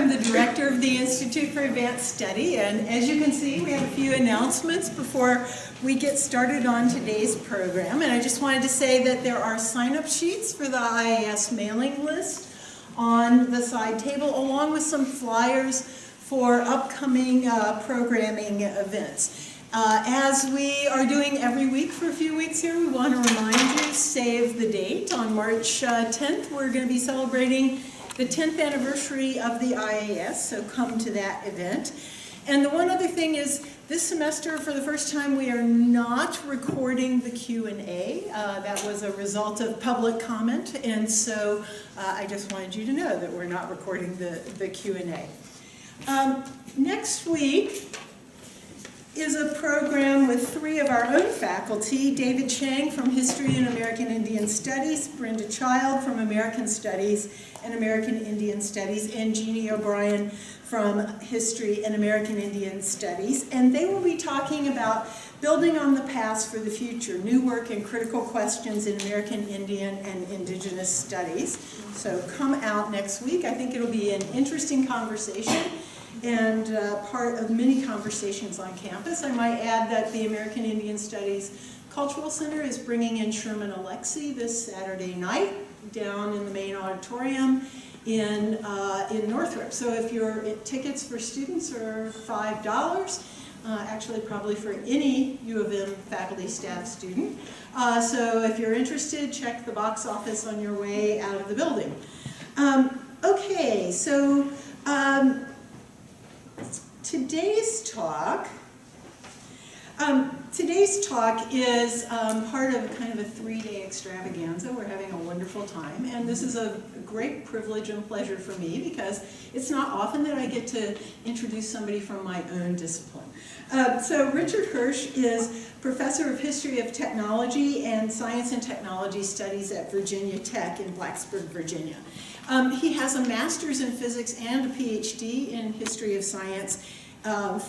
I'm the director of the Institute for Advanced Study, and as you can see, we have a few announcements before we get started on today's program. And I just wanted to say that there are sign-up sheets for the IAS mailing list on the side table, along with some flyers for upcoming programming events. As we are doing every week for a few weeks here, we want to remind you, save the date. On March 10th, we're going to be celebrating the 10th anniversary of the IAS, so come to that event. And the one other thing is, this semester, for the first time, we are not recording the Q&A. That was a result of public comment, and so I just wanted you to know that we're not recording the Q&A. Next week is a program with three of our own faculty: David Chang from History and American Indian Studies, Brenda Child from American Studies and American Indian Studies, and Jeannie O'Brien from History and American Indian Studies. And they will be talking about building on the past for the future, new work and critical questions in American Indian and Indigenous studies. So come out next week. I think it'll be an interesting conversation and part of many conversations on campus. I might add that the American Indian Studies Cultural Center is bringing in Sherman Alexie this Saturday night down in the main auditorium in Northrop. So if your tickets for students are $5, actually probably for any U of M faculty, staff, student. So if you're interested, check the box office on your way out of the building. Okay, so today's talk is part of kind of a three-day extravaganza. We're having a wonderful time, and this is a great privilege and pleasure for me because it's not often that I get to introduce somebody from my own discipline. So Richard Hirsh is Professor of History of Technology and Science and Technology Studies at Virginia Tech in Blacksburg, Virginia. He has a master's in physics and a PhD in history of science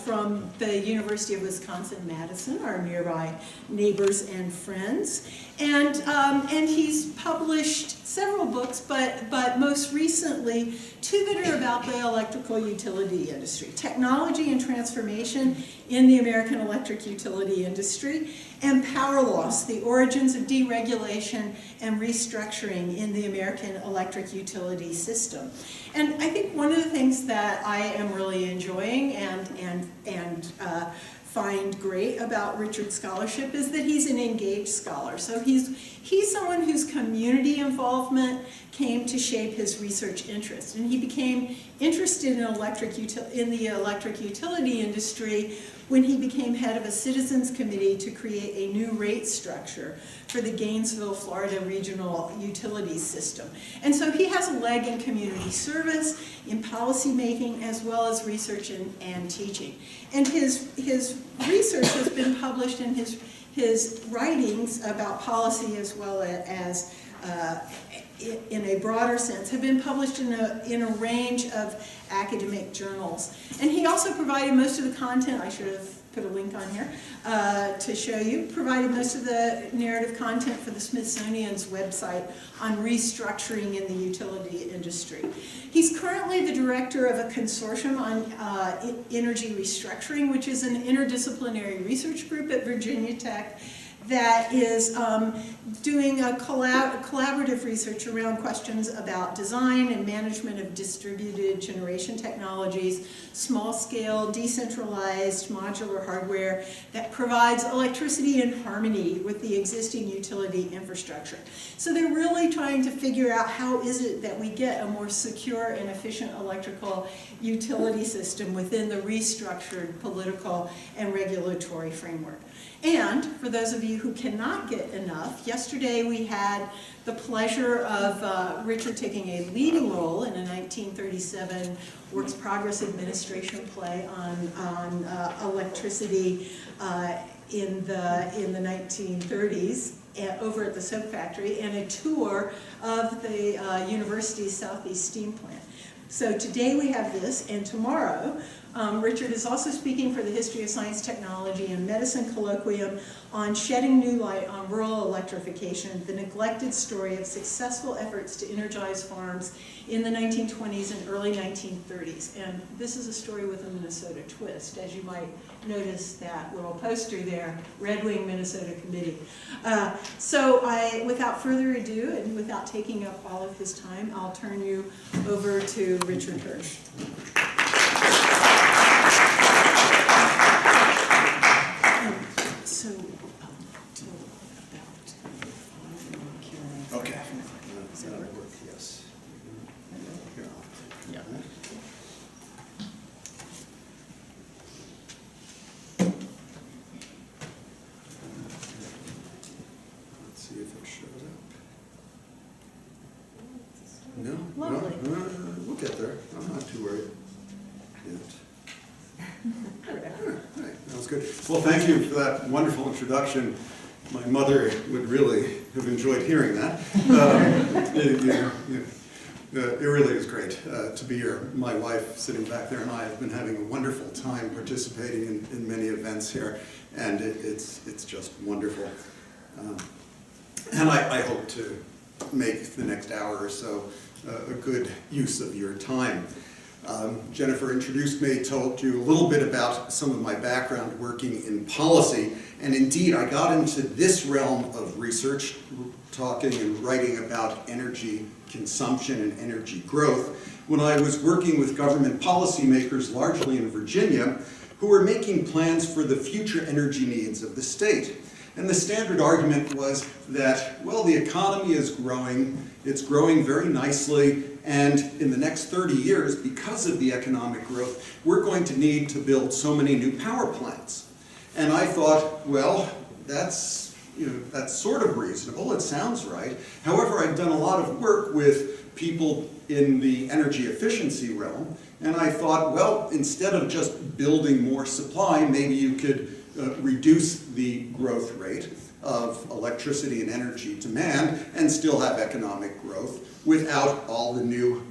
from the University of Wisconsin-Madison, our nearby neighbors and friends. And he's published several books, but most recently two that are about the electrical utility industry: Technology and Transformation in the American Electric Utility Industry, and Power Loss: The Origins of Deregulation and Restructuring in the American Electric Utility System. And I think one of the things that I am really enjoying and find great about Richard's scholarship is that he's an engaged scholar. So he's someone whose community involvement came to shape his research interest. And he became interested in the electric utility industry when he became head of a citizens committee to create a new rate structure for the Gainesville, Florida regional utilities system. And so he has a leg in community service, in policy making, as well as research and teaching. And his research has been published in his writings about policy, as well as in a broader sense, have been published in a range of academic journals. And he also provided most of the content. I should have put a link on here to show you. Provided most of the narrative content for the Smithsonian's website on restructuring in the utility industry. He's currently the director of a consortium on energy restructuring, which is an interdisciplinary research group at Virginia Tech that is doing a collaborative research around questions about design and management of distributed generation technologies, small-scale, decentralized, modular hardware that provides electricity in harmony with the existing utility infrastructure. So they're really trying to figure out how is it that we get a more secure and efficient electrical utility system within the restructured political and regulatory framework. And for those of you who cannot get enough, yesterday we had the pleasure of Richard taking a leading role in a 1937 Works Progress Administration play on electricity in the 1930s over at the soap factory, and a tour of the university's Southeast Steam Plant. So today we have this, and tomorrow Richard is also speaking for the History of Science, Technology, and Medicine Colloquium on Shedding New Light on Rural Electrification, the Neglected Story of Successful Efforts to Energize Farms in the 1920s and early 1930s. And this is a story with a Minnesota twist, as you might notice that little poster there, Red Wing Minnesota Committee. Without further ado, and without taking up all of his time, I'll turn you over to Richard Hirsh. Okay. That'll work, yes. Here, I'll take that. Let's see if it shows up. No? Lovely. No, we'll get there. I'm not too worried yet. All right, that was good. Well, thank you for that wonderful introduction. My mother would really have enjoyed hearing that. It really is great to be here. My wife sitting back there and I have been having a wonderful time participating in many events here, and it's just wonderful. And I hope to make the next hour or so a good use of your time. Jennifer introduced me, told you a little bit about some of my background working in policy, and indeed I got into this realm of research, talking and writing about energy consumption and energy growth, when I was working with government policymakers, largely in Virginia, who were making plans for the future energy needs of the state. And the standard argument was that, well, the economy is growing, it's growing very nicely, and in the next 30 years, because of the economic growth, we're going to need to build so many new power plants. And I thought, well, that's sort of reasonable, it sounds right. However, I've done a lot of work with people in the energy efficiency realm, and I thought, well, instead of just building more supply, maybe you could reduce the growth rate of electricity and energy demand and still have economic growth without all the new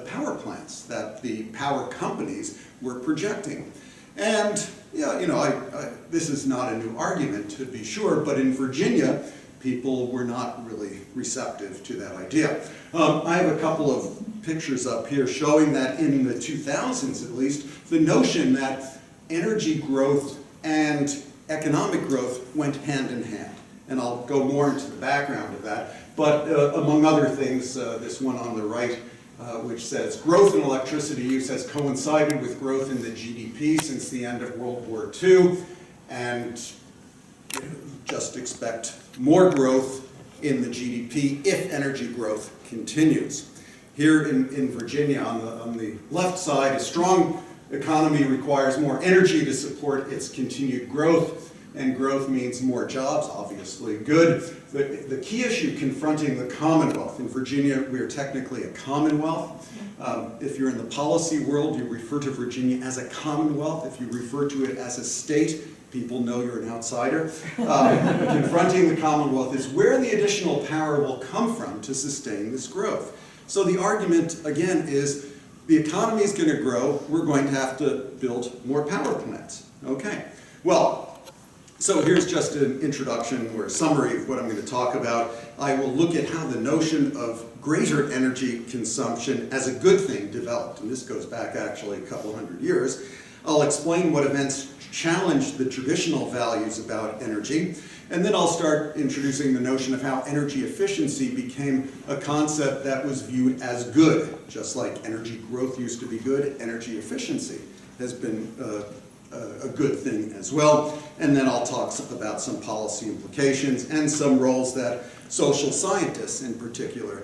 power plants that the power companies were projecting. And this is not a new argument, to be sure, but in Virginia, people were not really receptive to that idea. I have a couple of pictures up here showing that in the 2000s, at least, the notion that energy growth and economic growth went hand in hand. And I'll go more into the background of that. But among other things, this one on the right, which says growth in electricity use has coincided with growth in the GDP since the end of World War II, and just expect more growth in the GDP if energy growth continues. Here in Virginia, on the left side, a strong economy requires more energy to support its continued growth, and growth means more jobs, obviously good. The key issue confronting the Commonwealth, in Virginia we are technically a Commonwealth. If you're in the policy world, you refer to Virginia as a Commonwealth. If you refer to it as a state, people know you're an outsider. Confronting the Commonwealth is where the additional power will come from to sustain this growth. So the argument, again, is the economy is going to grow, we're going to have to build more power plants. Okay, well, so here's just an introduction or a summary of what I'm going to talk about. I will look at how the notion of greater energy consumption as a good thing developed, and this goes back actually a couple hundred years. I'll explain what events challenged the traditional values about energy, and then I'll start introducing the notion of how energy efficiency became a concept that was viewed as good. Just like energy growth used to be good, energy efficiency has been a good thing as well. And then I'll talk about some policy implications and some roles that social scientists in particular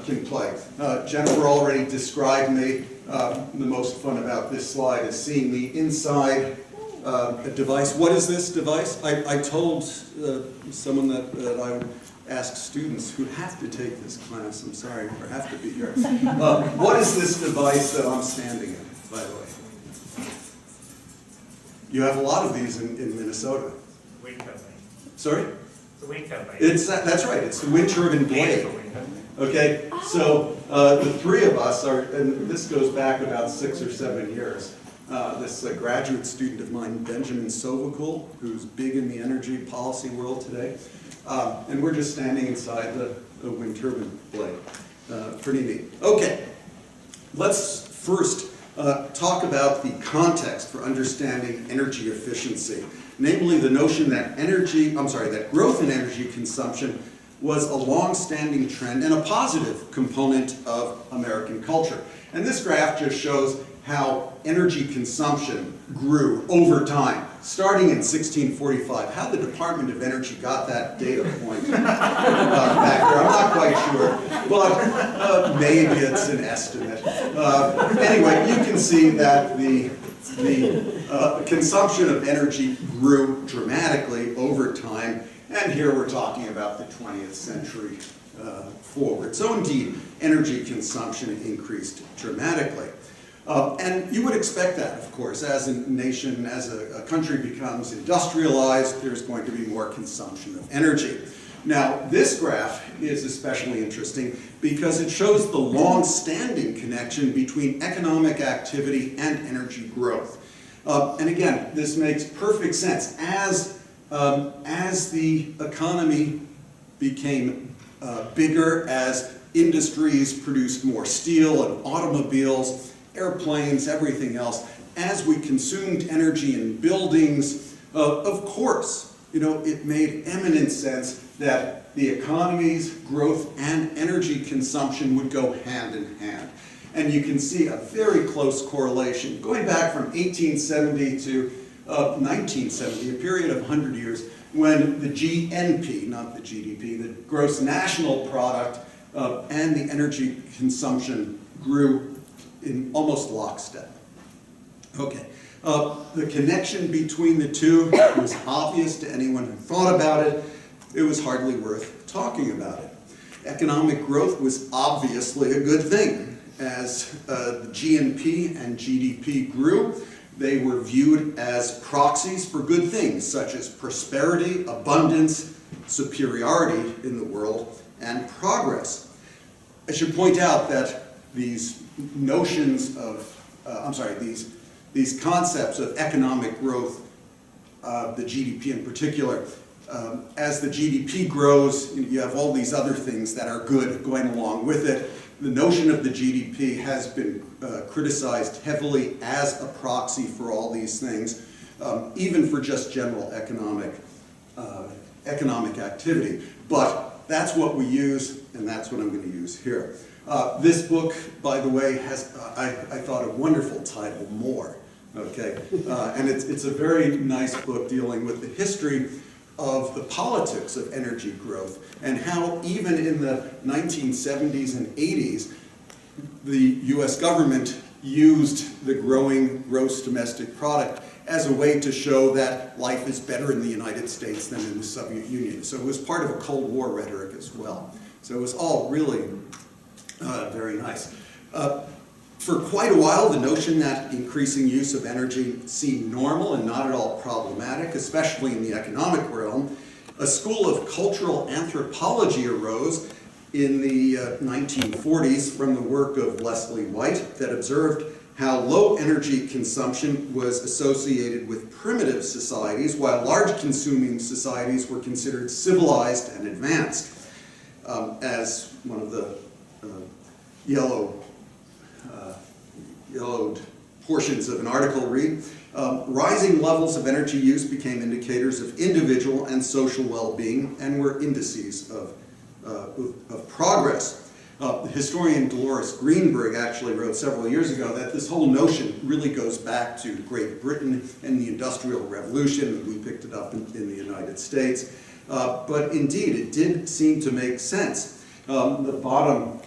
can play. Jennifer already described me. The most fun about this slide is seeing me inside a device. What is this device? I told someone that I would ask students who have to take this class, I'm sorry, or have to be here. What is this device that I'm standing in, by the way? You have a lot of these in Minnesota. Wind turbine. Sorry? The wind turbine. That's right, it's the wind turbine blade. Okay, so the three of us are, and this goes back about 6 or 7 years. This graduate student of mine, Benjamin Sovacool, who's big in the energy policy world today, and we're just standing inside the wind turbine blade. Pretty neat. Okay, let's first talk about the context for understanding energy efficiency, namely the notion that that growth in energy consumption was a long-standing trend and a positive component of American culture. And this graph just shows how energy consumption grew over time, starting in 1645. How the Department of Energy got that data point back there, I'm not quite sure, but maybe it's an estimate. Anyway, you can see that the consumption of energy grew dramatically over time, and here we're talking about the 20th century forward. So indeed, energy consumption increased dramatically. And you would expect that, of course, as a nation, as a country becomes industrialized, there's going to be more consumption of energy. Now, this graph is especially interesting because it shows the long-standing connection between economic activity and energy growth. And again, this makes perfect sense. As the economy became bigger, as industries produced more steel and automobiles, airplanes, everything else, as we consumed energy in buildings, of course, it made eminent sense that the economy's growth and energy consumption would go hand in hand. And you can see a very close correlation going back from 1870 to 1970, a period of 100 years, when the GNP, not the GDP, the gross national product, and the energy consumption grew in almost lockstep. Okay, the connection between the two was obvious to anyone who thought about it. It was hardly worth talking about it. Economic growth was obviously a good thing. As the GNP and GDP grew, they were viewed as proxies for good things, such as prosperity, abundance, superiority in the world, and progress. I should point out that these notions of, these concepts of economic growth, the GDP in particular, as the GDP grows, you have all these other things that are good going along with it. The notion of the GDP has been criticized heavily as a proxy for all these things, even for just general economic activity. But that's what we use, and that's what I'm going to use here. This book, by the way, has, I thought, a wonderful title, More. Okay, and it's a very nice book dealing with the history of the politics of energy growth and how even in the 1970s and 80s, the US government used the growing gross domestic product as a way to show that life is better in the United States than in the Soviet Union. So it was part of a Cold War rhetoric as well. So it was all really very nice. For quite a while, the notion that increasing use of energy seemed normal and not at all problematic, especially in the economic realm. A school of cultural anthropology arose in the 1940s from the work of Leslie White that observed how low energy consumption was associated with primitive societies, while large consuming societies were considered civilized and advanced. As one of the yellowed portions of an article read, rising levels of energy use became indicators of individual and social well-being and were indices of progress. The historian Dolores Greenberg actually wrote several years ago that this whole notion really goes back to Great Britain and the Industrial Revolution, and we picked it up in the United States. But indeed, it did seem to make sense. The bottom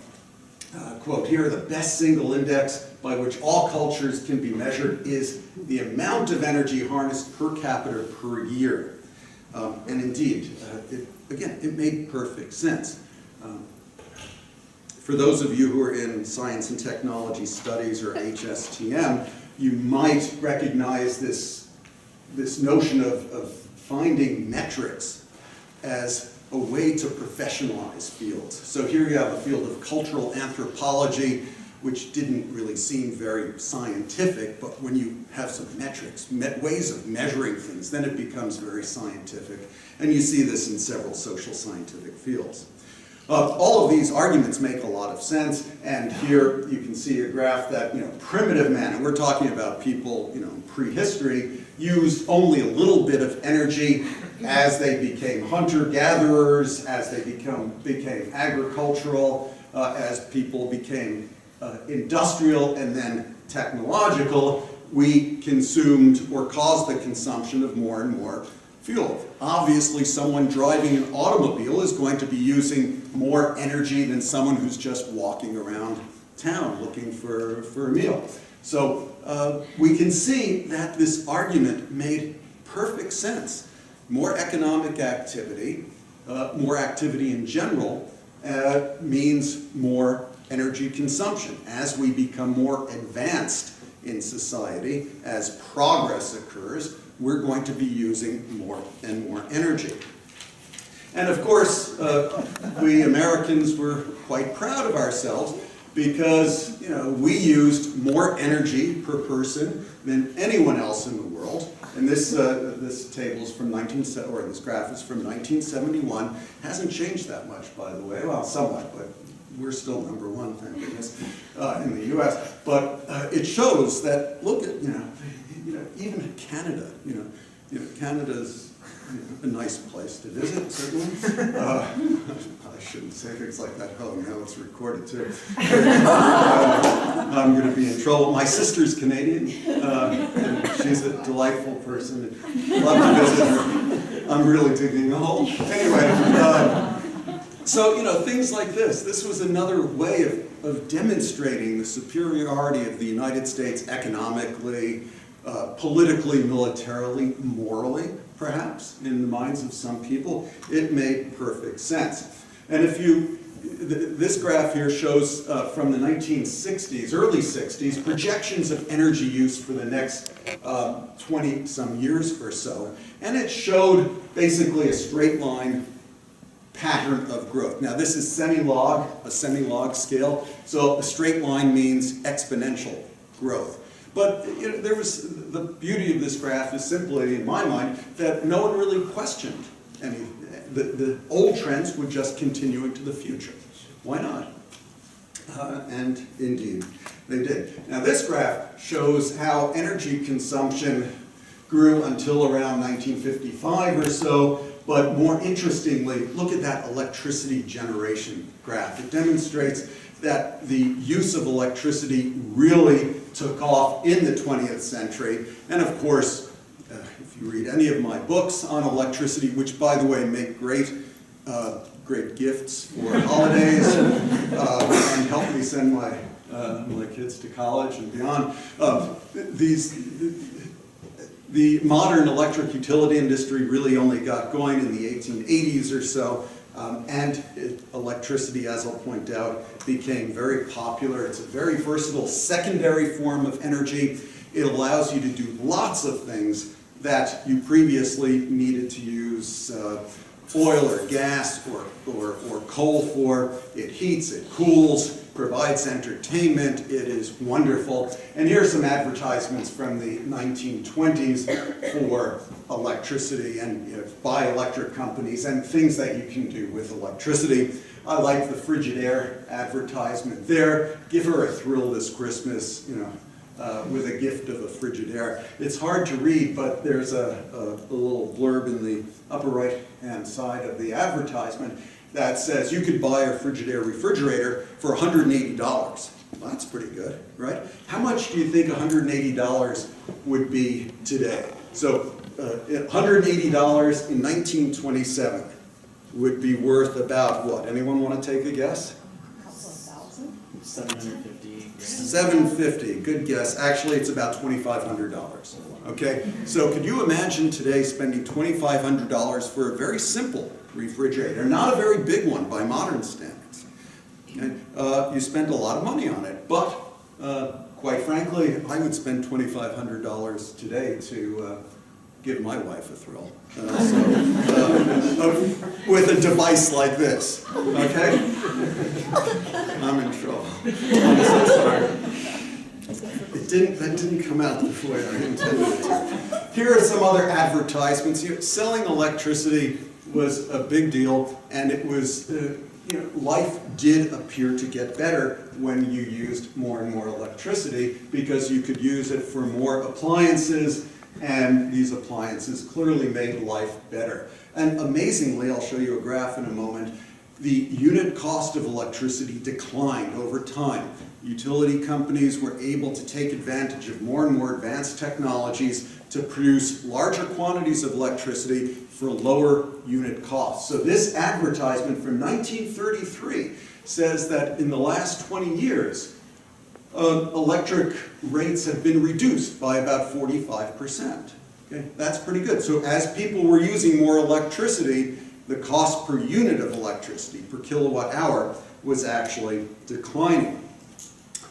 quote here, the best single index by which all cultures can be measured is the amount of energy harnessed per capita per year. And indeed, it made perfect sense. For those of you who are in science and technology studies or HSTM, you might recognize this notion of finding metrics as a way to professionalize fields. So here you have a field of cultural anthropology, which didn't really seem very scientific, but when you have some metrics, ways of measuring things, then it becomes very scientific. And you see this in several social scientific fields. All of these arguments make a lot of sense, and here you can see a graph that, primitive man, and we're talking about people, in prehistory, used only a little bit of energy as they became hunter-gatherers, as they became agricultural, as people became industrial and then technological. We consumed or caused the consumption of more and more fuel. Obviously, someone driving an automobile is going to be using more energy than someone who's just walking around town looking for a meal. So we can see that this argument made perfect sense. More economic activity, more activity in general, means more energy consumption. As we become more advanced in society, as progress occurs, we're going to be using more and more energy. And of course, we Americans were quite proud of ourselves because we used more energy per person than anyone else in the world. And this table's from this graph is from 1971. Hasn't changed that much, by the way. Well, somewhat, but we're still #1, thank goodness, in the U.S. But it shows that, look at, even Canada, Canada's a nice place to visit, certainly. I shouldn't say things like that. Oh, no, it's recorded too. I'm going to be in trouble. My sister's Canadian, and she's a delightful person. And love to visit her. I'm really digging a hole. Anyway, so, things like this. This was another way of demonstrating the superiority of the United States economically, politically, militarily, morally, perhaps, in the minds of some people. It made perfect sense. And if this graph here shows from the 1960s, early 60s, projections of energy use for the next 20-some years or so. And it showed basically a straight line pattern of growth. Now this is a semi-log scale, so a straight line means exponential growth. But the beauty of this graph is simply, in my mind, that no one really questioned any. The old trends would just continue into the future. Why not? And indeed, they did. Now this graph shows how energy consumption grew until around 1955 or so. But more interestingly, look at that electricity generation graph. It demonstrates that the use of electricity really took off in the 20th century. And of course, if you read any of my books on electricity, which by the way make great gifts for holidays and help me send my kids to college and beyond, the modern electric utility industry really only got going in the 1880s or so, and electricity, as I'll point out, became very popular. It's a very versatile secondary form of energy. It allows you to do lots of things that you previously needed to use oil or gas or coal for. It heats, it cools, provides entertainment. It is wonderful. And here are some advertisements from the 1920s for electricity and by electric companies and things that you can do with electricity. I like the Frigidaire advertisement there. Give her a thrill this Christmas, with a gift of a Frigidaire. It's hard to read, but there's a little blurb in the upper right-hand side of the advertisement that says you could buy a Frigidaire refrigerator for $180. Well, that's pretty good, right? How much do you think $180 would be today? So $180 in 1927 would be worth about what? Anyone want to take a guess? A couple of thousand? $750. $750, good guess. Actually, it's about $2,500. Okay, so could you imagine today spending $2,500 for a very simple refrigerator, not a very big one by modern standards? Okay? You spend a lot of money on it, but quite frankly, I would spend $2,500 today to give my wife a thrill. With a device like this, okay? I'm in trouble. I'm so sorry. That didn't come out the way I intended it to. Here are some other advertisements. Selling electricity was a big deal, and it was, life did appear to get better when you used more and more electricity because you could use it for more appliances, and these appliances clearly made life better. And amazingly, I'll show you a graph in a moment, the unit cost of electricity declined over time. Utility companies were able to take advantage of more and more advanced technologies to produce larger quantities of electricity for lower unit costs. So this advertisement from 1933 says that in the last 20 years, electric rates have been reduced by about 45%. Okay? That's pretty good. So as people were using more electricity, the cost per unit of electricity, per kilowatt hour, was actually declining.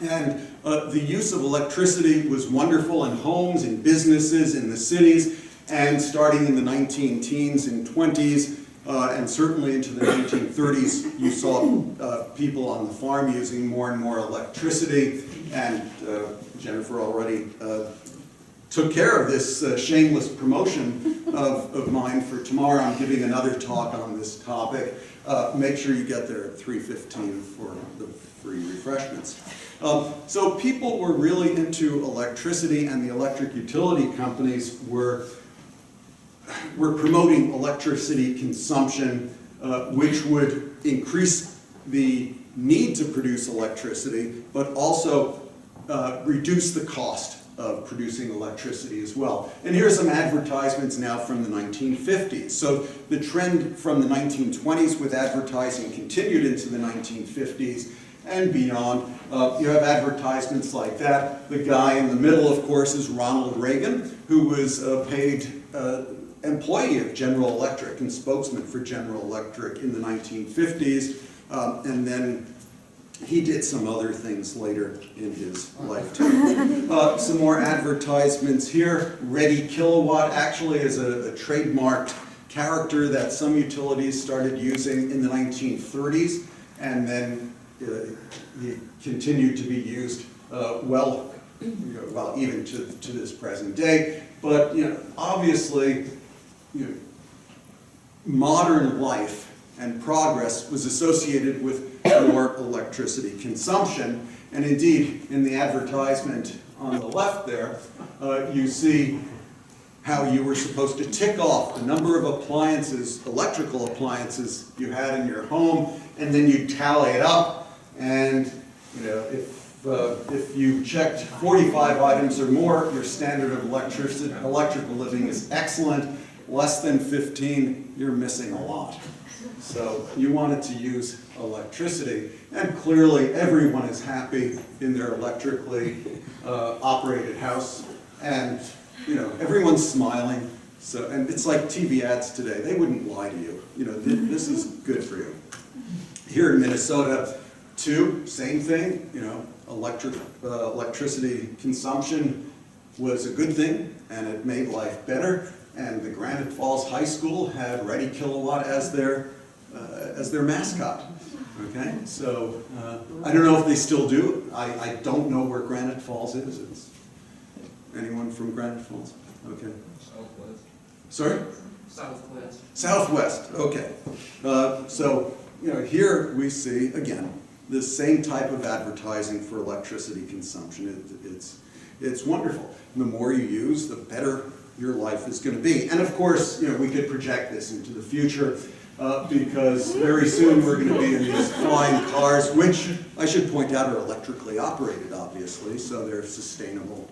And the use of electricity was wonderful in homes, in businesses, in the cities, and starting in the 19-teens and 20s, and certainly into the 1930s, you saw people on the farm using more and more electricity, and Jennifer already took care of this shameless promotion of mine for tomorrow. I'm giving another talk on this topic. Make sure you get there at 3:15 for the free refreshments. So people were really into electricity, and the electric utility companies were promoting electricity consumption, which would increase the need to produce electricity, but also reduce the cost of producing electricity as well. And here are some advertisements now from the 1950s. So the trend from the 1920s with advertising continued into the 1950s and beyond. You have advertisements like that. The guy in the middle, of course, is Ronald Reagan, who was a paid employee of General Electric and spokesman for General Electric in the 1950s. And then he did some other things later in his lifetime. Some more advertisements here. Ready Kilowatt actually is a trademarked character that some utilities started using in the 1930s, and then it continued to be used well, even to this present day. But obviously, modern life and progress was associated with more electricity consumption. And indeed, in the advertisement on the left there, you see how you were supposed to tick off the number of appliances, electrical appliances you had in your home, and then you tally it up. And if you checked 45 items or more, your standard of electrical living is excellent. Less than 15, you're missing a lot. So you wanted to use electricity, and clearly everyone is happy in their electrically operated house, and everyone's smiling. So, and it's like TV ads today; they wouldn't lie to you. This is good for you. Here in Minnesota, too, same thing. Electricity consumption was a good thing, and it made life better. And the Granite Falls High School had Ready Kilowatt as their mascot. Okay, so I don't know if they still do. I don't know where Granite Falls is. Anyone from Granite Falls? Okay. Southwest. Sorry? Southwest. Southwest. Okay. So here we see again the same type of advertising for electricity consumption. It's wonderful. The more you use, the better your life is going to be. And of course, we could project this into the future because very soon we're going to be in these flying cars, which I should point out are electrically operated, obviously, so they're sustainable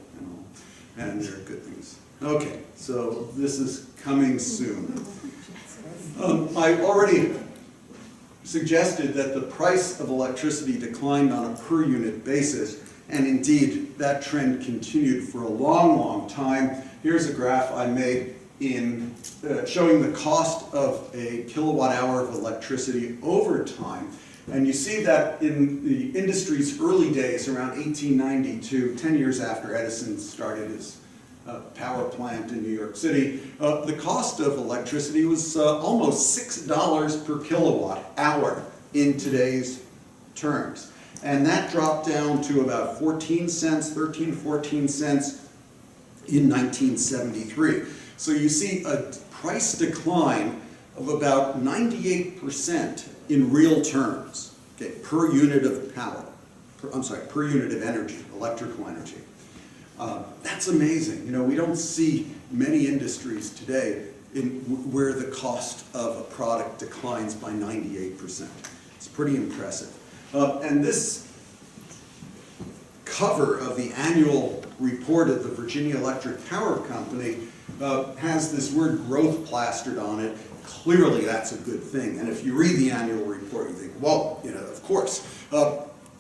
and they're good things. Okay, so this is coming soon. I already suggested that the price of electricity declined on a per unit basis, and indeed that trend continued for a long, long time. Here's a graph I made in showing the cost of a kilowatt hour of electricity over time. And you see that in the industry's early days, around 1892, 10 years after Edison started his power plant in New York City, the cost of electricity was almost $6 per kilowatt hour in today's terms. And that dropped down to about 14 cents, 13, 14 cents in 1973. So you see a price decline of about 98% in real terms, okay, per unit of power, per unit of energy, electrical energy. That's amazing. You know, we don't see many industries today where the cost of a product declines by 98%. It's pretty impressive. And this cover of the annual report of the Virginia Electric Power Company has this word growth plastered on it. Clearly that's a good thing. And if you read the annual report, you think, well, you know, of course.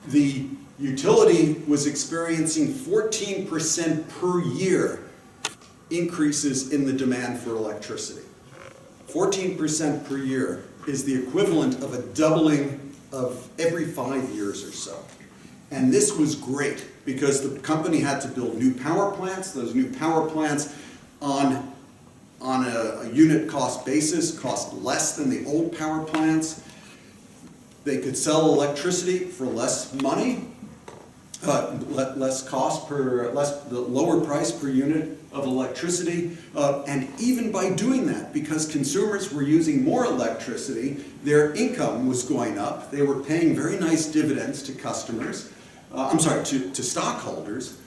The utility was experiencing 14% per year increases in the demand for electricity. 14% per year is the equivalent of a doubling of every 5 years or so. And this was great because the company had to build new power plants. Those new power plants on a unit cost basis cost less than the old power plants. They could sell electricity for less money, less cost per, the lower price per unit of electricity, and even by doing that, because consumers were using more electricity, their income was going up. They were paying very nice dividends to customers, to stockholders.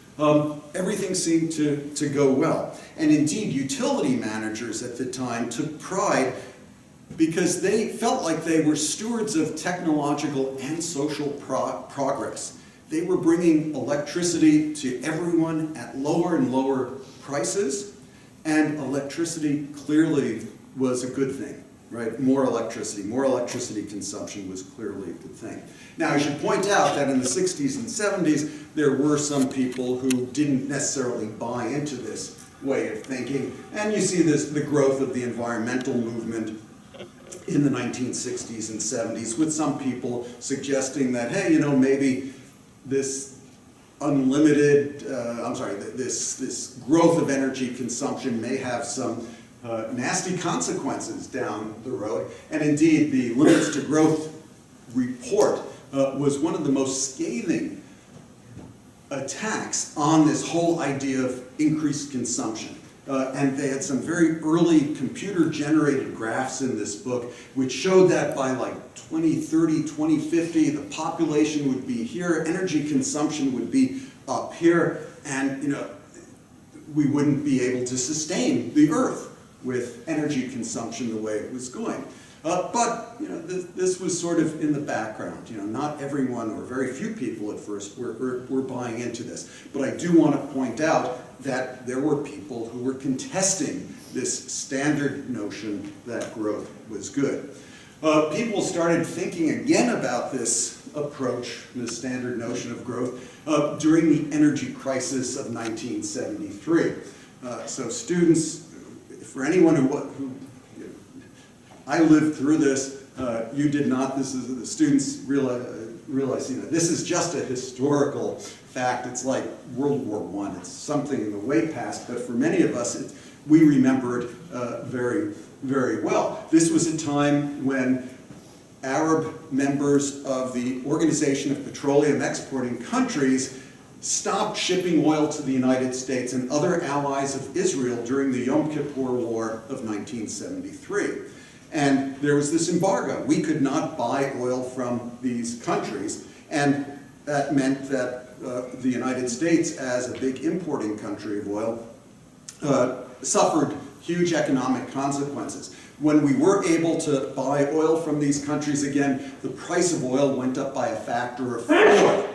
Everything seemed to go well. And indeed, utility managers at the time took pride because they felt like they were stewards of technological and social progress. They were bringing electricity to everyone at lower and lower prices, and electricity clearly was a good thing, right? More electricity consumption was clearly a good thing. Now, I should point out that in the 60s and 70s, there were some people who didn't necessarily buy into this way of thinking, and you see the growth of the environmental movement in the 1960s and 70s, with some people suggesting that, hey, you know, maybe this unlimited, this growth of energy consumption may have some nasty consequences down the road. And indeed, the Limits to Growth report was one of the most scathing attacks on this whole idea of increased consumption. And they had some very early computer-generated graphs in this book which showed that by like 2030, 2050, the population would be here, energy consumption would be up here, and you know, we wouldn't be able to sustain the Earth with energy consumption the way it was going. But you know, this was sort of in the background. You know, not everyone, or very few people at first, were buying into this. But I do want to point out that there were people who were contesting this standard notion that growth was good. People started thinking again about this approach, this standard notion of growth, during the energy crisis of 1973. So students, for anyone who I lived through this, you did not. This is, the students realize, you know, this is just a historical fact. It's like World War I. It's something in the way past, but for many of us, we remember it very, very well. This was a time when Arab members of the Organization of Petroleum Exporting Countries stopped shipping oil to the United States and other allies of Israel during the Yom Kippur War of 1973. And there was this embargo. We could not buy oil from these countries, and that meant that the United States, as a big importing country of oil, suffered huge economic consequences. When we were able to buy oil from these countries again, the price of oil went up by a factor of 4.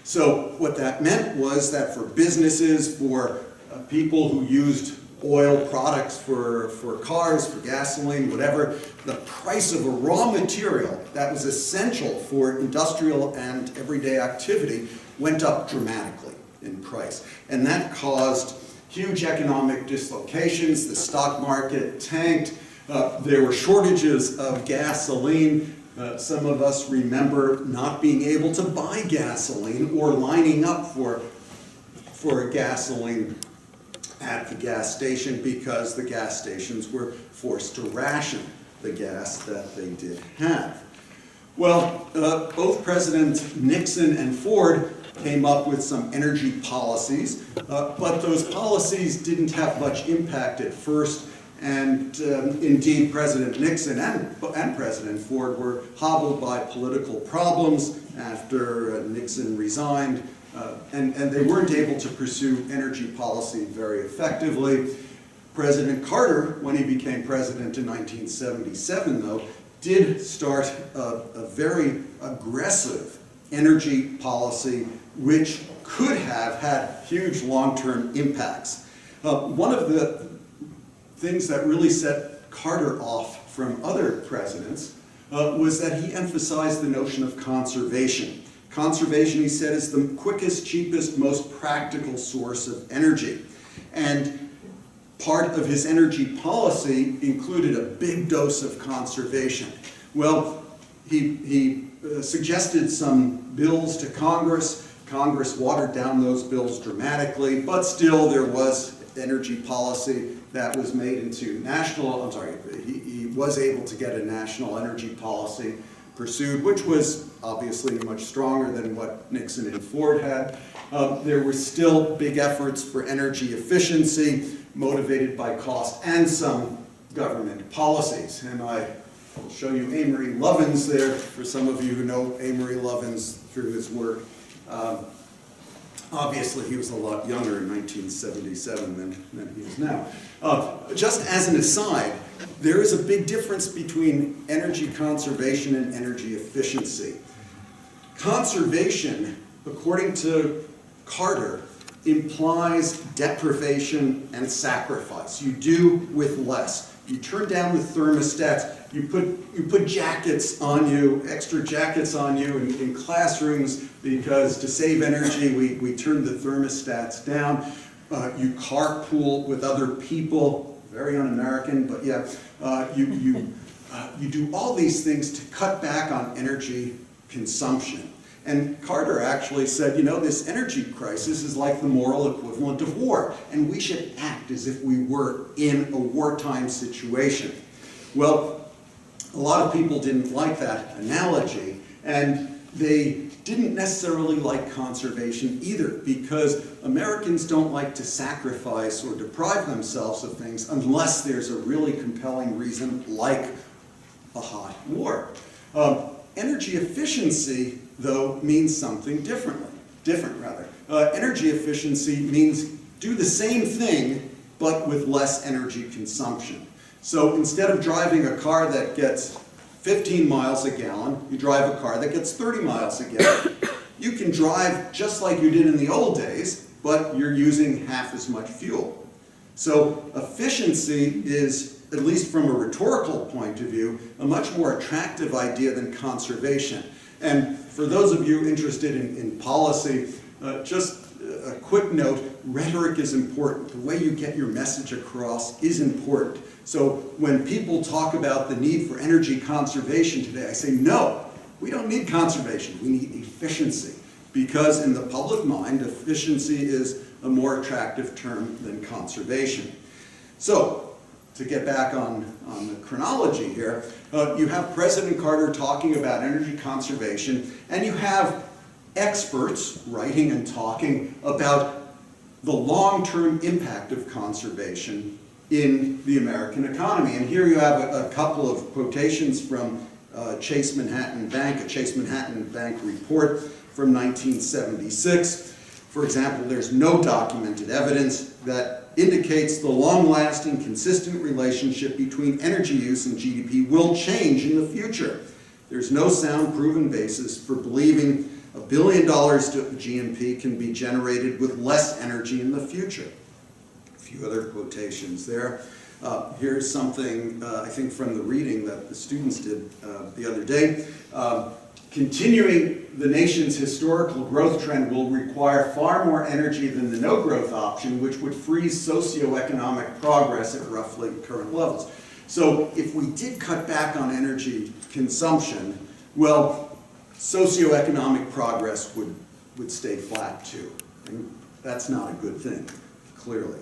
So what that meant was that for businesses, for people who used oil products for cars, for gasoline, whatever, the price of a raw material that was essential for industrial and everyday activity went up dramatically in price. And that caused huge economic dislocations. The stock market tanked. There were shortages of gasoline. Some of us remember not being able to buy gasoline or lining up for gasoline at the gas station because the gas stations were forced to ration the gas that they did have. Well, both Presidents Nixon and Ford came up with some energy policies, but those policies didn't have much impact at first, and indeed President Nixon and President Ford were hobbled by political problems after Nixon resigned, and they weren't able to pursue energy policy very effectively. President Carter, when he became president in 1977, though, did start a very aggressive energy policy which could have had huge long-term impacts. One of the things that really set Carter off from other presidents was that he emphasized the notion of conservation. Conservation, he said, is the quickest, cheapest, most practical source of energy. And part of his energy policy included a big dose of conservation. Well, he suggested some bills to Congress. Congress watered down those bills dramatically, but still there was energy policy that was made into national, he was able to get a national energy policy pursued, which was obviously much stronger than what Nixon and Ford had. There were still big efforts for energy efficiency, motivated by cost, and some government policies. And I will show you Amory Lovins there, for some of you who know Amory Lovins through his work. Obviously, he was a lot younger in 1977 than he is now. Just as an aside, there is a big difference between energy conservation and energy efficiency. Conservation, according to Carter, implies deprivation and sacrifice. You do with less. You turn down the thermostats. You put jackets on you, extra jackets on you in classrooms because to save energy, we turn the thermostats down. You carpool with other people, very un-American, but yeah. You do all these things to cut back on energy consumption. And Carter actually said, you know, this energy crisis is like the moral equivalent of war, and we should act as if we were in a wartime situation. Well, a lot of people didn't like that analogy, and they didn't necessarily like conservation either, because Americans don't like to sacrifice or deprive themselves of things unless there's a really compelling reason, like a hot war. Energy efficiency, though, means something different. Energy efficiency means do the same thing, but with less energy consumption. So instead of driving a car that gets 15 miles a gallon, you drive a car that gets 30 miles a gallon. You can drive just like you did in the old days, but you're using half as much fuel. So efficiency is, at least from a rhetorical point of view, a much more attractive idea than conservation. And for those of you interested in policy, just a quick note, rhetoric is important. The way you get your message across is important. So when people talk about the need for energy conservation today, I say, no, we don't need conservation, we need efficiency. Because in the public mind, efficiency is a more attractive term than conservation. So, to get back on the chronology here, you have President Carter talking about energy conservation, and you have experts writing and talking about the long-term impact of conservation in the American economy. And here you have a couple of quotations from Chase Manhattan Bank, a Chase Manhattan Bank report from 1976. For example, there's no documented evidence that indicates the long-lasting, consistent relationship between energy use and GDP will change in the future. There's no sound proven basis for believing $1 billion to GNP can be generated with less energy in the future. A few other quotations there. Here's something, I think, from the reading that the students did the other day. Continuing the nation's historical growth trend will require far more energy than the no-growth option, which would freeze socioeconomic progress at roughly current levels. So if we did cut back on energy consumption, well, socioeconomic progress would stay flat too. And that's not a good thing, clearly.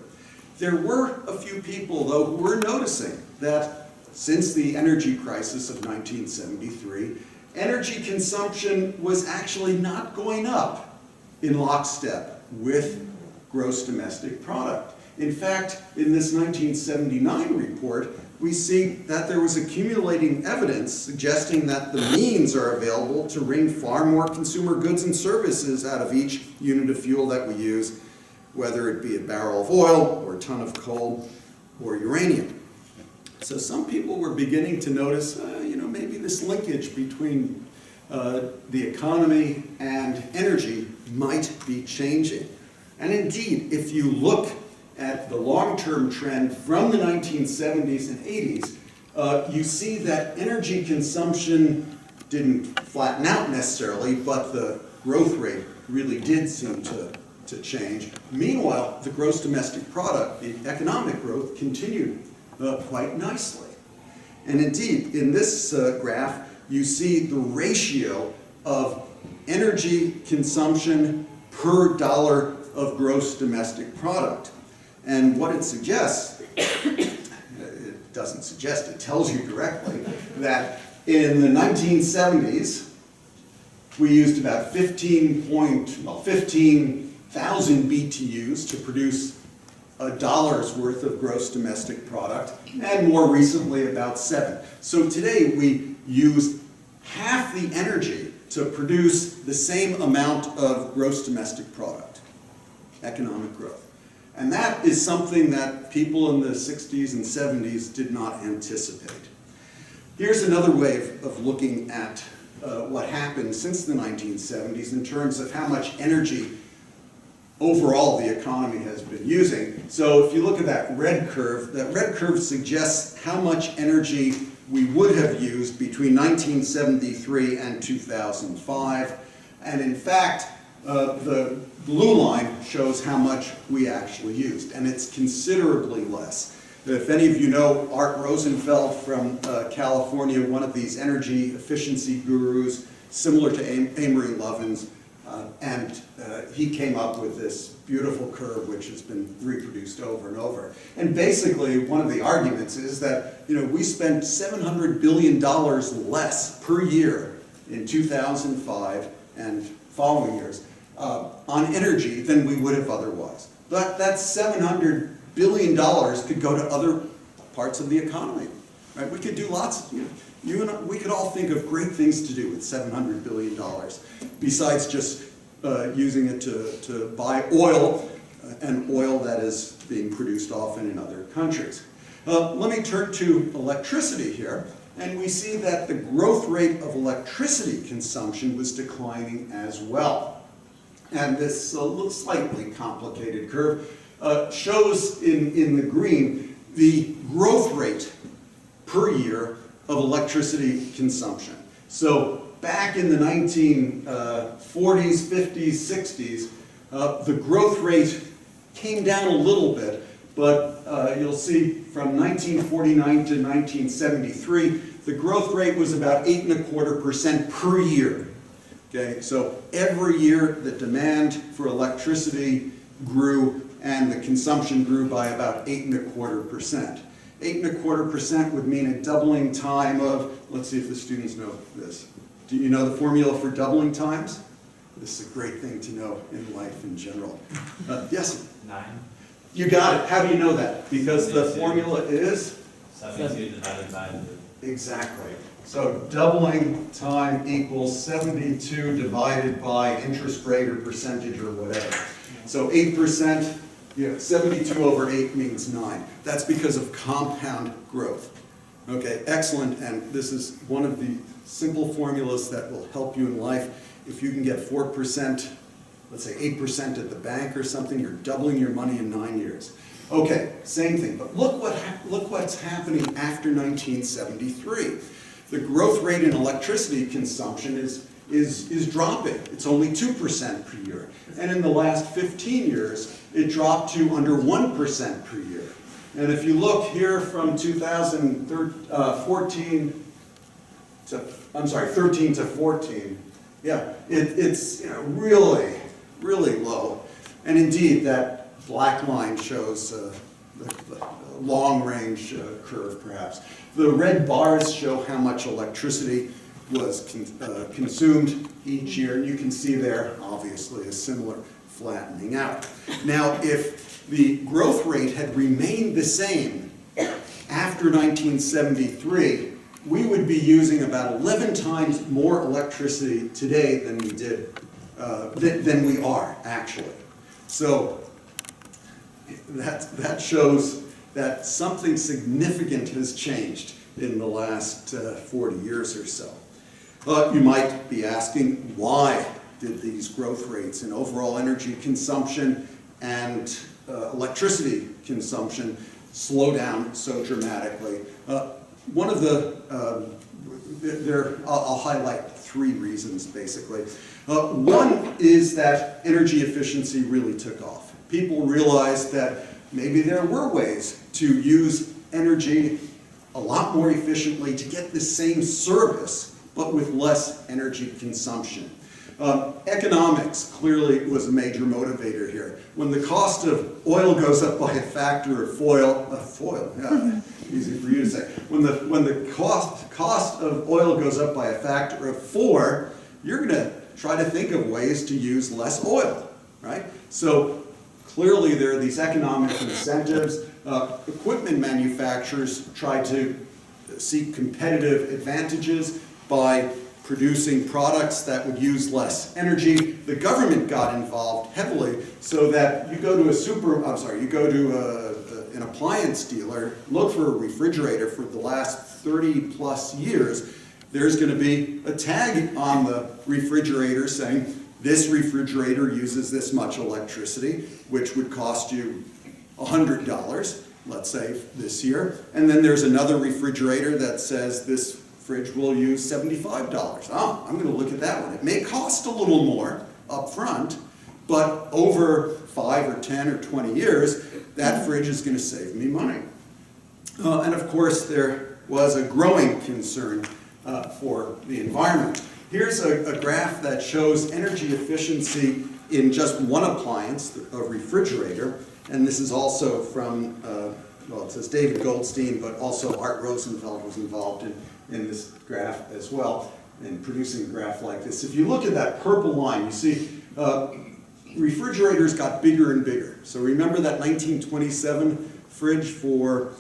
There were a few people, though, who were noticing that since the energy crisis of 1973, energy consumption was actually not going up in lockstep with gross domestic product. In fact, in this 1979 report, we see that there was accumulating evidence suggesting that the means are available to wring far more consumer goods and services out of each unit of fuel that we use, whether it be a barrel of oil or a ton of coal or uranium. So some people were beginning to notice, maybe this linkage between the economy and energy might be changing. And indeed, if you look at the long-term trend from the 1970s and 80s, you see that energy consumption didn't flatten out necessarily, but the growth rate really did seem to change. Meanwhile, the gross domestic product, the economic growth, continued quite nicely. And indeed, in this graph, you see the ratio of energy consumption per dollar of gross domestic product. And what it suggests, it doesn't suggest, it tells you directly, that in the 1970s, we used about 15,000 BTUs to produce a dollar's worth of gross domestic product, and more recently about 7. So today we use half the energy to produce the same amount of gross domestic product, economic growth. And that is something that people in the 60s and 70s did not anticipate. Here's another way of looking at what happened since the 1970s in terms of how much energy overall the economy has been using. So if you look at that red curve suggests how much energy we would have used between 1973 and 2005. And in fact, the blue line shows how much we actually used, and it's considerably less. If any of you know Art Rosenfeld from California, one of these energy efficiency gurus, similar to Amory Lovins, and he came up with this beautiful curve which has been reproduced over and over. And basically, one of the arguments is that we spent $700 billion less per year in 2005 and following years on energy than we would have otherwise. But that $700 billion could go to other parts of the economy. Right? We could do lots. You and I, we could all think of great things to do with $700 billion, besides just using it to buy oil, and oil that is being produced often in other countries. Let me turn to electricity here, and we see that the growth rate of electricity consumption was declining as well. And this slightly complicated curve shows in the green the growth rate per year of electricity consumption. So back in the 1940s, 50s, 60s, the growth rate came down a little bit, but you'll see from 1949 to 1973, the growth rate was about 8.25% per year. Okay, so every year the demand for electricity grew and the consumption grew by about 8.25%. 8.25% would mean a doubling time of, let's see if the students know this. Do you know the formula for doubling times? This is a great thing to know in life in general. Yes? 9. You got it. How do you know that? Because the formula is? 72 divided by the... Exactly. So doubling time equals 72 divided by interest rate or percentage or whatever. So 8%, 72 over 8 means 9. That's because of compound growth. Okay, excellent. And this is one of the simple formulas that will help you in life. If you can get 4%, let's say 8% at the bank or something, you're doubling your money in 9 years. Okay, same thing. But look what's happening after 1973. The growth rate in electricity consumption is dropping. It's only 2% per year. And in the last 15 years, it dropped to under 1% per year. And if you look here from 13 to 14, yeah, it's really, really low. And indeed, that black line shows long-range curve, perhaps. The red bars show how much electricity was consumed each year, and you can see there, obviously, a similar flattening out. Now, if the growth rate had remained the same after 1973, we would be using about 11 times more electricity today than we did, than we are, actually. So that shows that something significant has changed in the last 40 years or so. You might be asking, why did these growth rates in overall energy consumption and electricity consumption slow down so dramatically? One of I'll highlight three reasons, basically. One is that energy efficiency really took off. People realized that maybe there were ways to use energy a lot more efficiently to get the same service, but with less energy consumption. Economics clearly was a major motivator here. When the cost of oil goes up by a factor of easy for you to say. When the cost of oil goes up by a factor of 4, you're going to try to think of ways to use less oil, right? So clearly there are these economic incentives. Equipment manufacturers try to seek competitive advantages by producing products that would use less energy. The government got involved heavily so that you go to an appliance dealer, look for a refrigerator for the last 30 plus years, there's going to be a tag on the refrigerator saying, this refrigerator uses this much electricity, which would cost you $100, let's say, this year. And then there's another refrigerator that says this fridge will use $75. Oh, I'm going to look at that one. It may cost a little more up front, but over 5 or 10 or 20 years, that fridge is going to save me money. And of course, there was a growing concern for the environment. Here's a graph that shows energy efficiency in just one appliance, a refrigerator, and this is also from, well, it says David Goldstein, but also Art Rosenfeld was involved in this graph as well, in producing a graph like this. If you look at that purple line, you see refrigerators got bigger and bigger. So remember that 1927 fridge for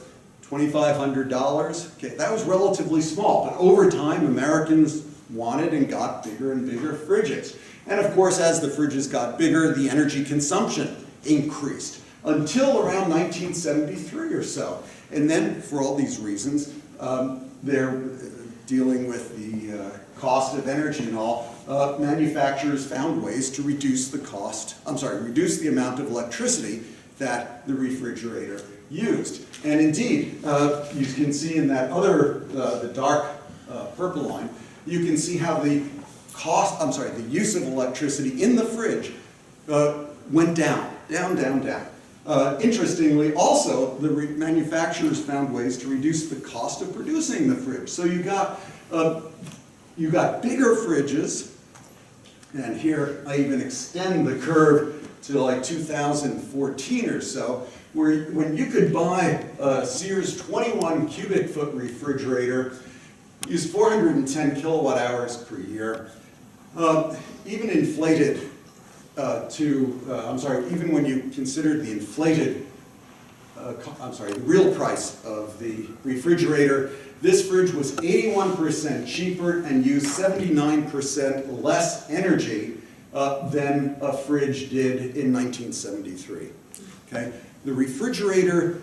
$2,500? Okay, that was relatively small, but over time Americans wanted and got bigger and bigger fridges. And of course, as the fridges got bigger, the energy consumption increased until around 1973 or so. And then, for all these reasons, they're dealing with the cost of energy and all, manufacturers found ways to reduce reduce the amount of electricity that the refrigerator used. And indeed, you can see in that other, the dark purple line, you can see how the use of electricity in the fridge went down. Interestingly, also, the manufacturers found ways to reduce the cost of producing the fridge. So you got bigger fridges, and here I even extend the curve to like 2014 or so, where when you could buy a Sears 21 cubic foot refrigerator, use 410 kilowatt hours per year, even inflated even when you considered the inflated, the real price of the refrigerator, this fridge was 81% cheaper and used 79% less energy than a fridge did in 1973. Okay? The refrigerator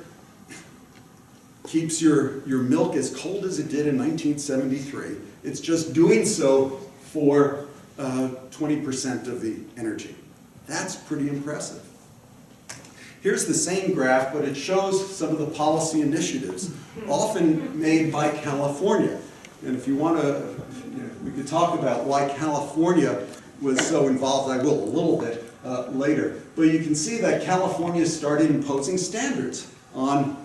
keeps your milk as cold as it did in 1973. It's just doing so for 20% of the energy. That's pretty impressive. Here's the same graph, but it shows some of the policy initiatives, often made by California. And if you want to, we could talk about why California was so involved. I will a little bit later. But you can see that California started imposing standards on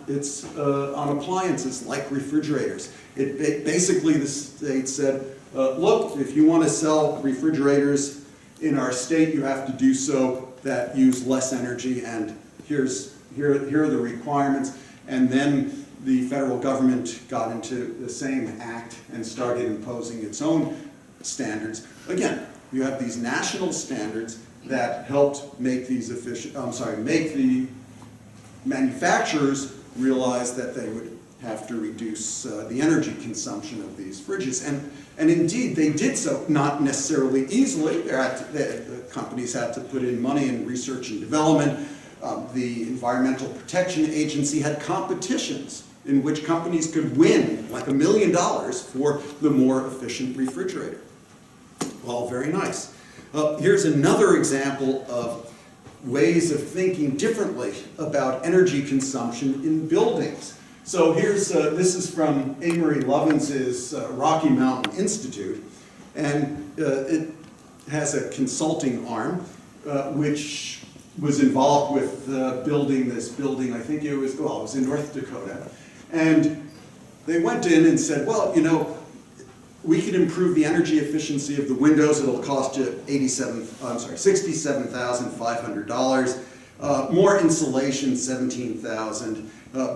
on appliances like refrigerators. Basically, the state said, look, if you want to sell refrigerators in our state, you have to do so that use less energy, and here's here are the requirements, and then the federal government got into the same act and started imposing its own standards. Again, you have these national standards that helped make these make the manufacturers realize that they would have to reduce the energy consumption of these fridges. And indeed, they did so, not necessarily easily. The companies had to put in money in research and development. The Environmental Protection Agency had competitions in which companies could win like $1 million for the more efficient refrigerator. All very nice. Here's another example of ways of thinking differently about energy consumption in buildings. So here's, this is from Amory Lovins's Rocky Mountain Institute, and it has a consulting arm which was involved with building this building. I think it was in North Dakota. And they went in and said, well, you know, we could improve the energy efficiency of the windows. It'll cost you $67,500. More insulation, $17,000.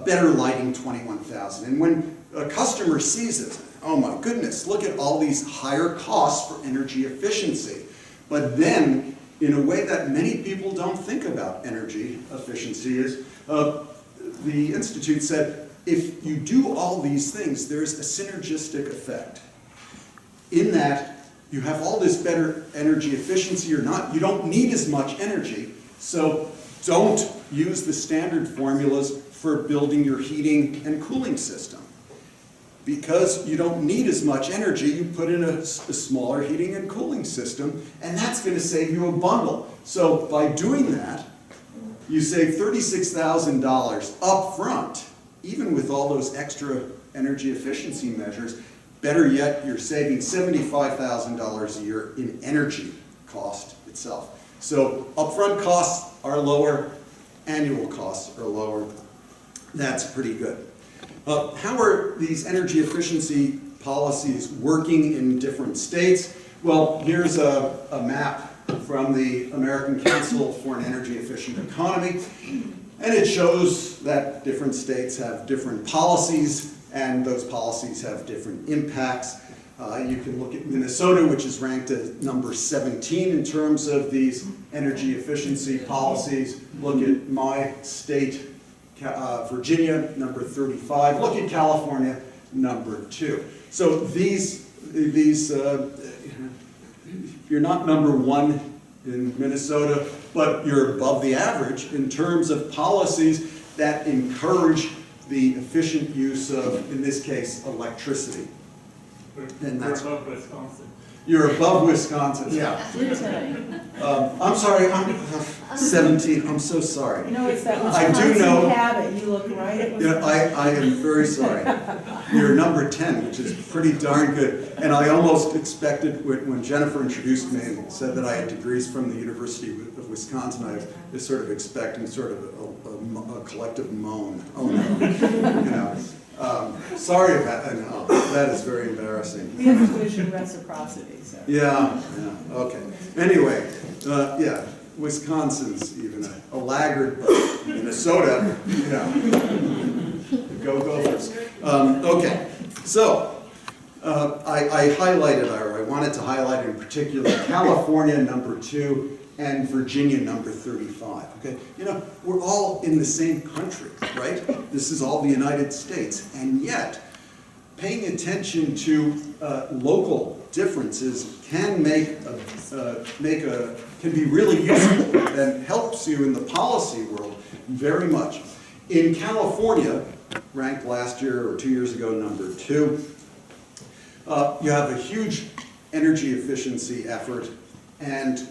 Better lighting, $21,000. And when a customer sees it, oh my goodness, look at all these higher costs for energy efficiency. But then, in a way that many people don't think about energy efficiency is, the Institute said, if you do all these things, there's a synergistic effect. In that, you have all this better energy efficiency or not, you don't need as much energy, so don't use the standard formulas for building your heating and cooling system. Because you don't need as much energy, you put in a smaller heating and cooling system, and that's going to save you a bundle. So by doing that, you save $36,000 up front, even with all those extra energy efficiency measures. Better yet, you're saving $75,000 a year in energy cost itself. So upfront costs are lower, annual costs are lower. That's pretty good. How are these energy efficiency policies working in different states? Well, here's a map from the American Council for an Energy Efficient Economy, and it shows that different states have different policies, and those policies have different impacts. You can look at Minnesota, which is ranked at number 17 in terms of these energy efficiency policies. Look at my state, Virginia, number 35. Look at California, number 2. So you're not number 1 in Minnesota, but you're above the average in terms of policies that encourage the efficient use of, in this case, electricity. And that's above Wisconsin. You're above Wisconsin, yeah. You're 10. I'm sorry, I'm 17. I'm so sorry. You know, it's that I do Wisconsin know. habit. You look right at Yeah, Wisconsin. I am very sorry. You're number 10, which is pretty darn good. And I almost expected, when Jennifer introduced me and said that I had degrees from the University of Wisconsin, I was sort of expecting sort of a collective moan. Oh no, you know. Sorry about that. No, that is very embarrassing. We have tuition reciprocity, so. Yeah, okay. Anyway, yeah, Wisconsin's even a laggard, but Minnesota, you know, go Gophers. Okay, so I highlighted, or I wanted to highlight in particular, California number 2 and Virginia number 35. Okay, you know, we're all in the same country, right? This is all the United States, and yet paying attention to local differences can can be really useful and helps you in the policy world very much. In California, ranked last year or 2 years ago number 2, you have a huge energy efficiency effort, and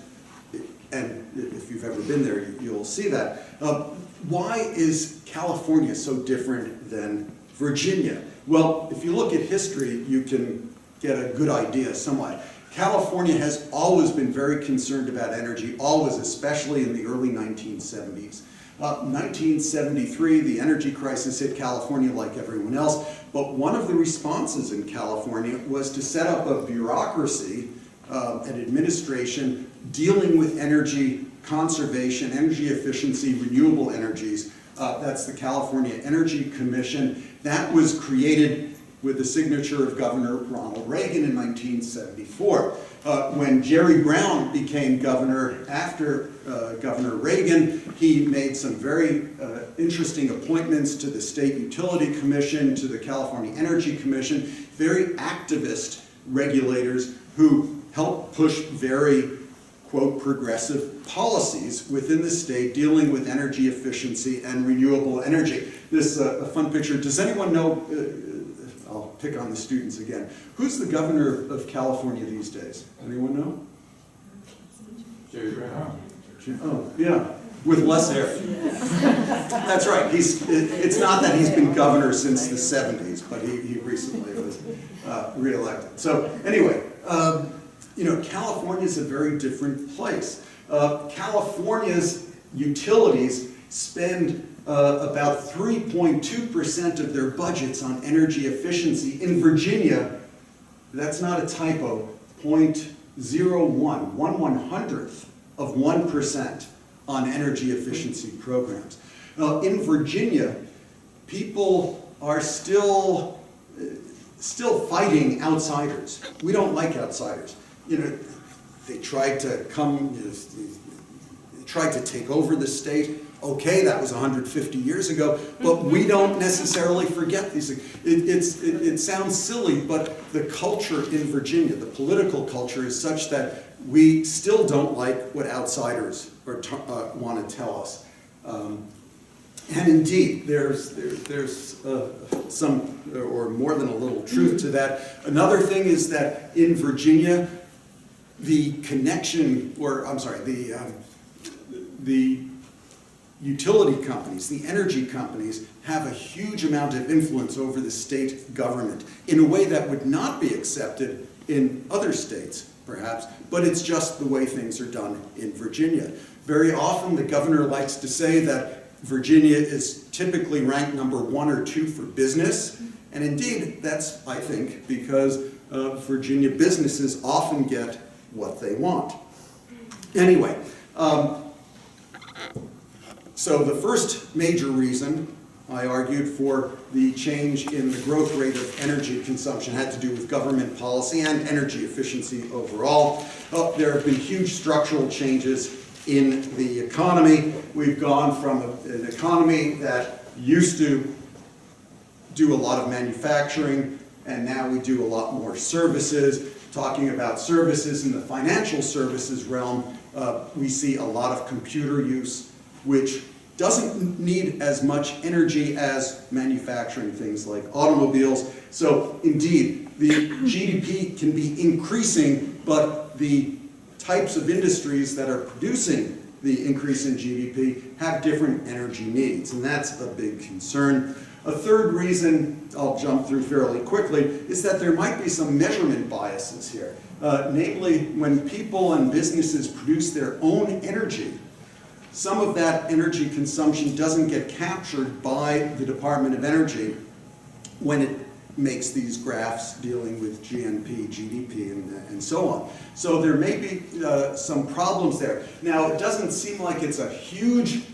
if you've ever been there, you'll see that. Why is California so different than Virginia? Well, if you look at history, you can get a good idea somewhat. California has always been very concerned about energy, always, especially in the early 1970s. 1973, the energy crisis hit California like everyone else, but one of the responses in California was to set up a bureaucracy, an administration dealing with energy conservation, energy efficiency, renewable energies That's the California Energy Commission. That was created with the signature of Governor Ronald Reagan in 1974. When Jerry Brown became governor after Governor Reagan, he made some very interesting appointments to the State Utility Commission, to the California Energy Commission, very activist regulators who helped push very, quote, progressive policies within the state dealing with energy efficiency and renewable energy. This a fun picture. Does anyone know, I'll pick on the students again, who's the governor of California these days? Anyone know? Jerry Brown. Oh, yeah, with less air. That's right. It's not that he's been governor since the 70s, but he recently was reelected. So anyway, you know, California's a very different place. California's utilities spend about 3.2% of their budgets on energy efficiency. In Virginia, that's not a typo, 0.01, 1/100th of 1% on energy efficiency programs. In Virginia, people are still fighting outsiders. We don't like outsiders. You know, they tried to come, they tried to take over the state. Okay, that was 150 years ago, but we don't necessarily forget these things. It sounds silly, but the culture in Virginia, the political culture, is such that we still don't like what outsiders want to tell us. And indeed, there's some, or more than a little truth to that. Another thing is that in Virginia, the connection, or I'm sorry, the utility companies, the energy companies, have a huge amount of influence over the state government in a way that would not be accepted in other states, perhaps, but it's just the way things are done in Virginia. Very often the governor likes to say that Virginia is typically ranked number 1 or 2 for business, and indeed that's, I think, because Virginia businesses often get what they want. Anyway, so the first major reason I argued for the change in the growth rate of energy consumption had to do with government policy and energy efficiency overall. There have been huge structural changes in the economy. We've gone from an economy that used to do a lot of manufacturing, and now we do a lot more services. Talking about services in the financial services realm, we see a lot of computer use, which doesn't need as much energy as manufacturing things like automobiles. So indeed, the GDP can be increasing, but the types of industries that are producing the increase in GDP have different energy needs, and that's a big concern. A third reason, I'll jump through fairly quickly, is that there might be some measurement biases here. Namely, when people and businesses produce their own energy, some of that energy consumption doesn't get captured by the Department of Energy when it makes these graphs dealing with GNP, GDP, and so on. So there may be some problems there. Now, it doesn't seem like it's a huge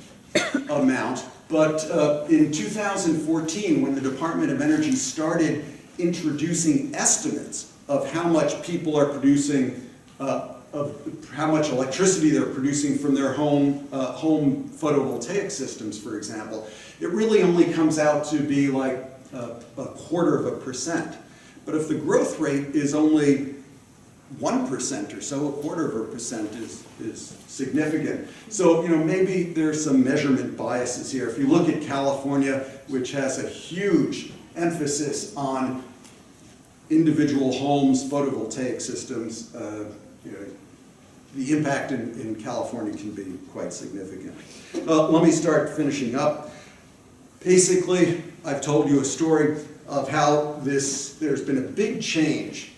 amount, but in 2014, when the Department of Energy started introducing estimates of how much people are producing, of how much electricity they're producing from their home photovoltaic systems, for example, it really only comes out to be like 0.25%. But if the growth rate is only 1% or so, 0.25% is significant. So, you know, maybe there's some measurement biases here. If you look at California, which has a huge emphasis on individual homes, photovoltaic systems, you know, the impact in California can be quite significant. Let me start finishing up. Basically, I've told you a story of how there's been a big change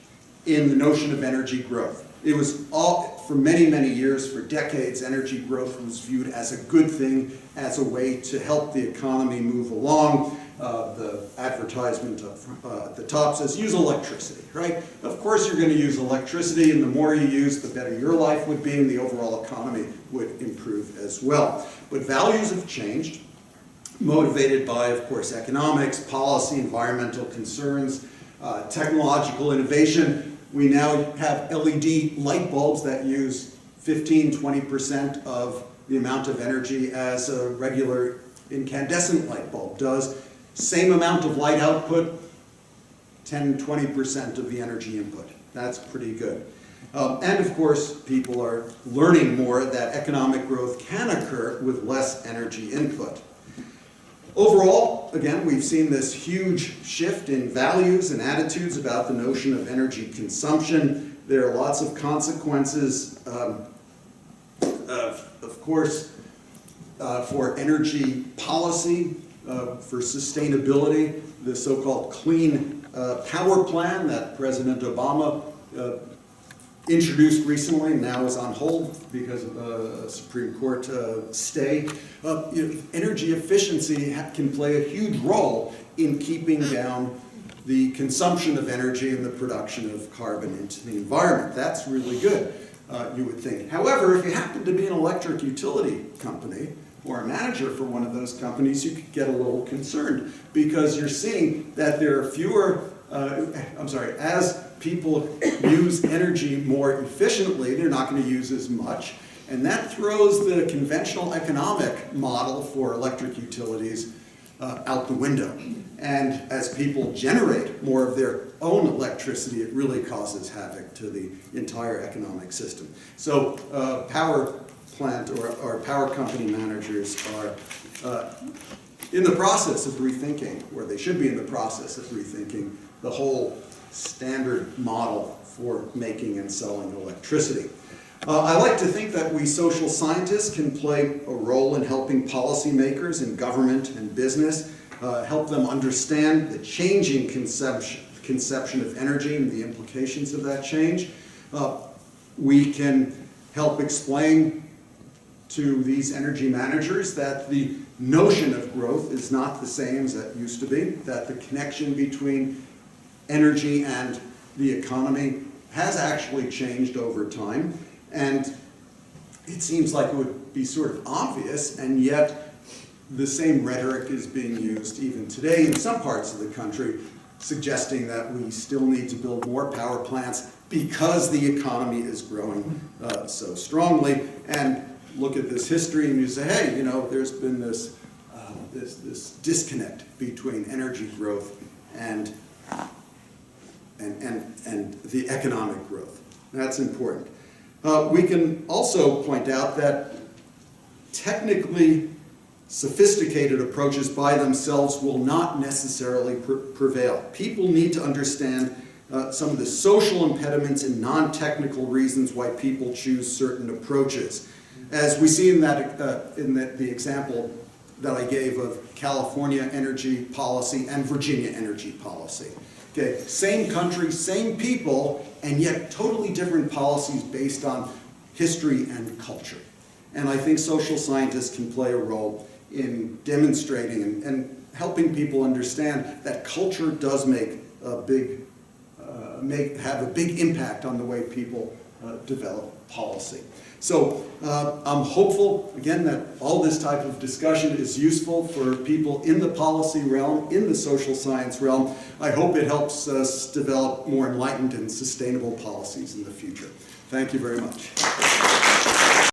in the notion of energy growth. It was for many, many years, for decades, energy growth was viewed as a good thing, as a way to help the economy move along. The advertisement at the top says, use electricity, right? Of course you're going to use electricity, and the more you use, the better your life would be, and the overall economy would improve as well. But values have changed. motivated by, of course, economics, policy, environmental concerns, technological innovation. We now have LED light bulbs that use 15–20% of the amount of energy as a regular incandescent light bulb does. Same amount of light output, 10–20% of the energy input. That's pretty good. And of course, people are learning more that economic growth can occur with less energy input. Overall, again, we've seen this huge shift in values and attitudes about the notion of energy consumption. There are lots of consequences, of course, for energy policy, for sustainability, the so-called Clean Power Plan that President Obama introduced recently and now is on hold because of a Supreme Court stay. Energy efficiency can play a huge role in keeping down the consumption of energy and the production of carbon into the environment. That's really good, you would think. However, if you happen to be an electric utility company or a manager for one of those companies, you could get a little concerned because you're seeing that there are fewer, as people use energy more efficiently, they're not going to use as much. And that throws the conventional economic model for electric utilities out the window. And as people generate more of their own electricity, it really causes havoc to the entire economic system. So power plant or power company managers are in the process of rethinking, or they should be in the process of rethinking, the whole standard model for making and selling electricity. I like to think that we social scientists can play a role in helping policymakers in government and business, help them understand the changing conception of energy and the implications of that change. We can help explain to these energy managers that the notion of growth is not the same as it used to be, that the connection between energy and the economy has actually changed over time, and it seems like it would be sort of obvious, and yet the same rhetoric is being used even today in some parts of the country, suggesting that we still need to build more power plants because the economy is growing so strongly. And look at this history and you say, hey, you know, there's been this disconnect between energy growth and the economic growth. That's important. We can also point out that technically sophisticated approaches by themselves will not necessarily prevail. People need to understand some of the social impediments and non-technical reasons why people choose certain approaches. As we see in the example that I gave of California energy policy and Virginia energy policy. Okay, same country, same people, and yet totally different policies based on history and culture. And I think social scientists can play a role in demonstrating and helping people understand that culture does make a big, have a big impact on the way people develop policy. So I'm hopeful, again, that all this type of discussion is useful for people in the policy realm, in the social science realm. I hope it helps us develop more enlightened and sustainable policies in the future. Thank you very much.